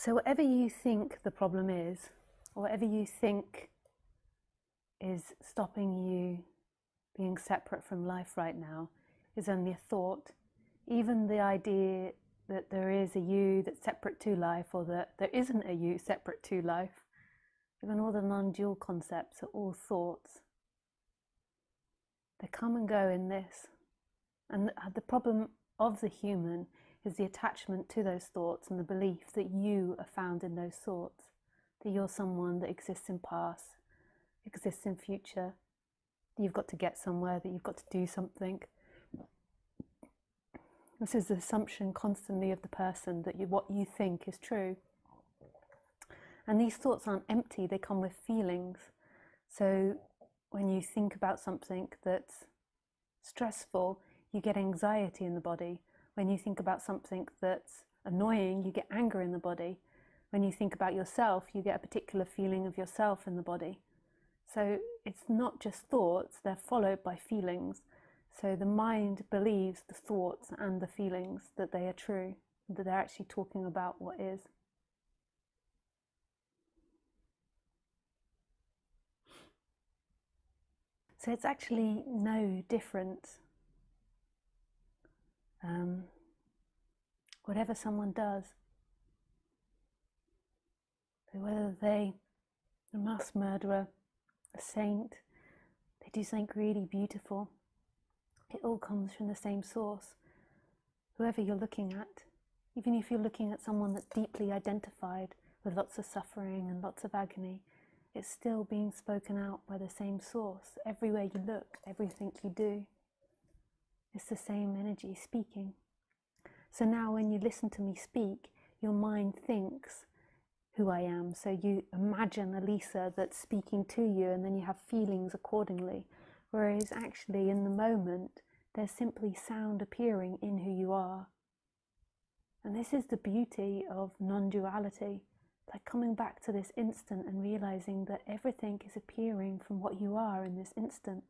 So whatever you think the problem is, or whatever you think is stopping you being separate from life right now, is only a thought. Even the idea that there is a you that's separate to life, or that there isn't a you separate to life, even all the non-dual concepts are all thoughts. They come and go in this. And the problem of the human is the attachment to those thoughts and the belief that you are found in those thoughts, that you're someone that exists in past, exists in future, that you've got to get somewhere, that you've got to do something. This is the assumption constantly of the person that what you think is true. And these thoughts aren't empty, they come with feelings. So when you think about something that's stressful, you get anxiety in the body. When you think about something that's annoying, you get anger in the body. When you think about yourself, you get a particular feeling of yourself in the body. So it's not just thoughts, they're followed by feelings. So the mind believes the thoughts and the feelings that they are true, that they're actually talking about what is. So it's actually no different. Whatever someone does, so whether they a mass murderer, a saint, they do something really beautiful, it all comes from the same source. Whoever you're looking at, even if you're looking at someone that's deeply identified with lots of suffering and lots of agony, it's still being spoken out by the same source. Everywhere you look, everything you do, it's the same energy speaking. So now when you listen to me speak, your mind thinks who I am. So you imagine a Lisa that's speaking to you, and then you have feelings accordingly. Whereas actually in the moment, there's simply sound appearing in who you are. And this is the beauty of non-duality, like coming back to this instant and realizing that everything is appearing from what you are in this instant.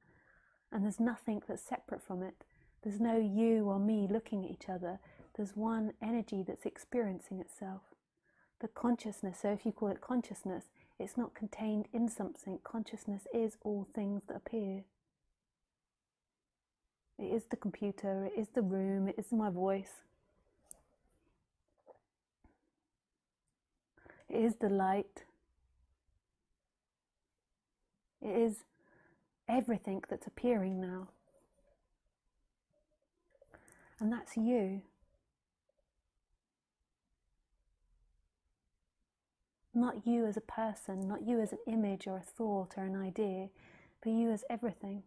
And there's nothing that's separate from it. There's no you or me looking at each other. There's one energy that's experiencing itself. The consciousness, so if you call it consciousness, it's not contained in something. Consciousness is all things that appear. It is the computer, it is the room, it is my voice. It is the light. It is everything that's appearing now. And that's you. Not you as a person, not you as an image or a thought or an idea, but you as everything.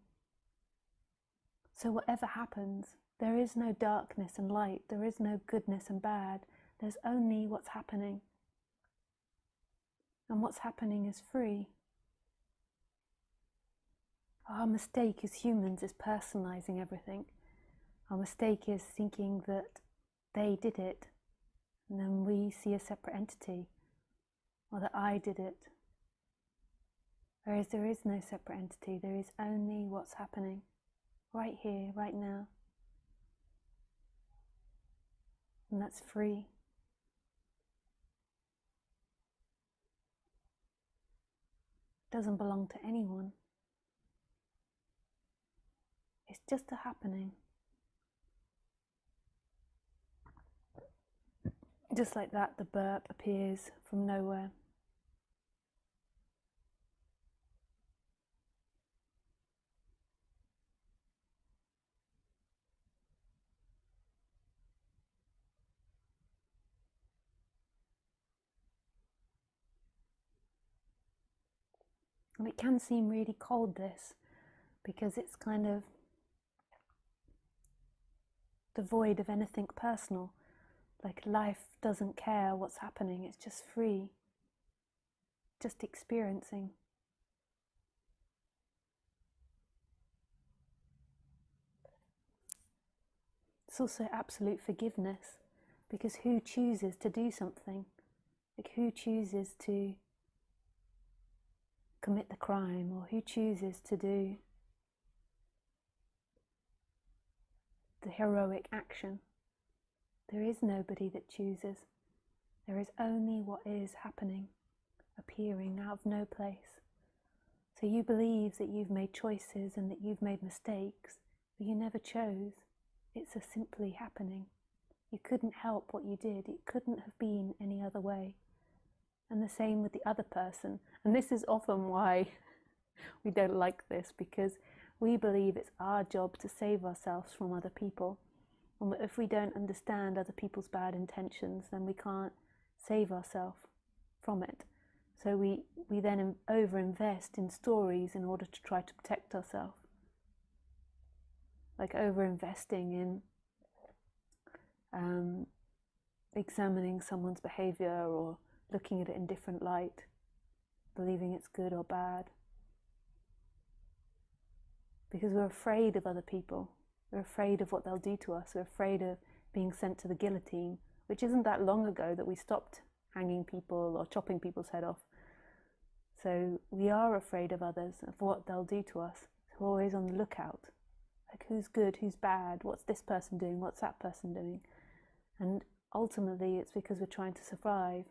So whatever happens, there is no darkness and light, there is no goodness and bad, there's only what's happening. And what's happening is free. Our mistake as humans is personalizing everything. Our mistake is thinking that they did it, and then we see a separate entity, or that I did it. Whereas there is no separate entity, there is only what's happening, right here, right now. And that's free. It doesn't belong to anyone. It's just a happening. Just like that, the burp appears from nowhere. And it can seem really cold, this, because it's kind of devoid of anything personal. Like life doesn't care what's happening, it's just free, just experiencing. It's also absolute forgiveness, because who chooses to do something? Like who chooses to commit the crime, or who chooses to do the heroic action? There is nobody that chooses. There is only what is happening, appearing out of no place. So you believe that you've made choices and that you've made mistakes, but you never chose. It's a simply happening. You couldn't help what you did. It couldn't have been any other way. And the same with the other person. And this is often why we don't like this, because we believe it's our job to save ourselves from other people. And if we don't understand other people's bad intentions, then we can't save ourselves from it. So we then over-invest in stories in order to try to protect ourselves. Like over-investing in examining someone's behavior or looking at it in different light, believing it's good or bad. Because we're afraid of other people. We're afraid of what they'll do to us. We're afraid of being sent to the guillotine, which isn't that long ago that we stopped hanging people or chopping people's head off. So we are afraid of others, of what they'll do to us. So we're always on the lookout. Like, who's good, who's bad, what's this person doing, what's that person doing? And ultimately it's because we're trying to survive.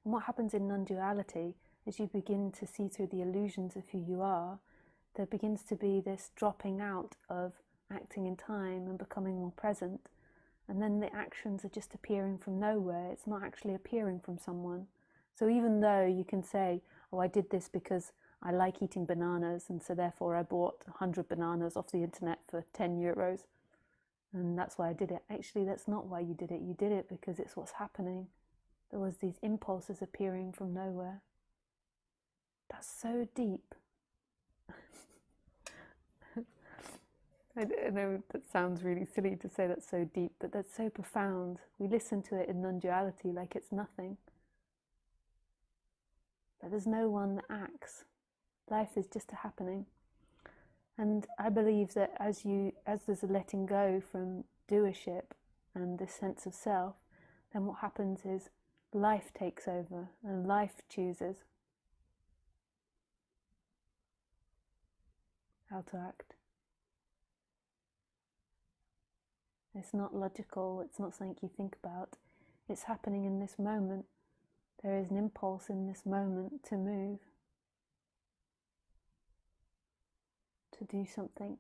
And what happens in non-duality is you begin to see through the illusions of who you are. There begins to be this dropping out of acting in time and becoming more present. And then the actions are just appearing from nowhere. It's not actually appearing from someone. So even though you can say, oh, I did this because I like eating bananas, and so therefore I bought 100 bananas off the internet for 10 euros, and that's why I did it. Actually, that's not why you did it. You did it because it's what's happening. There was these impulses appearing from nowhere. That's so deep. I know that sounds really silly to say that's so deep, but that's so profound. We listen to it in non-duality like it's nothing. But there's no one that acts. Life is just a happening. And I believe that as there's a letting go from doership and this sense of self, then what happens is life takes over and life chooses how to act. It's not logical, it's not something you think about. It's happening in this moment. There is an impulse in this moment to move, to do something.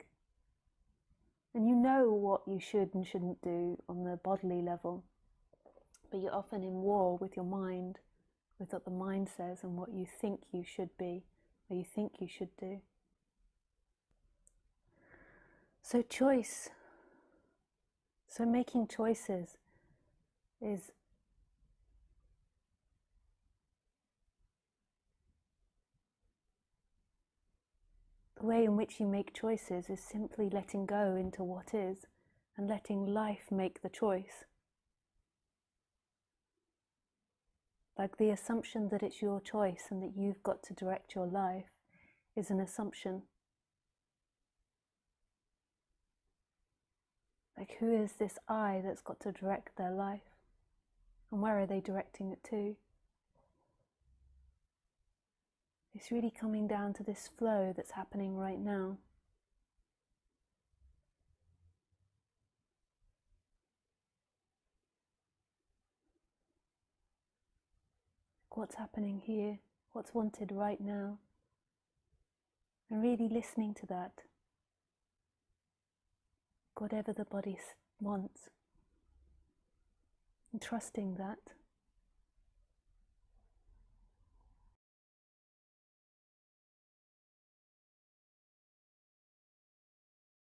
And you know what you should and shouldn't do on the bodily level, but you're often in war with your mind, with what the mind says and what you think you should be, or you think you should do. So choice. So making choices is the way in which you make choices is simply letting go into what is and letting life make the choice. Like the assumption that it's your choice and that you've got to direct your life is an assumption. Like, who is this I that's got to direct their life? And where are they directing it to? It's really coming down to this flow that's happening right now. What's happening here? What's wanted right now? And really listening to that. Whatever the body wants. And trusting that.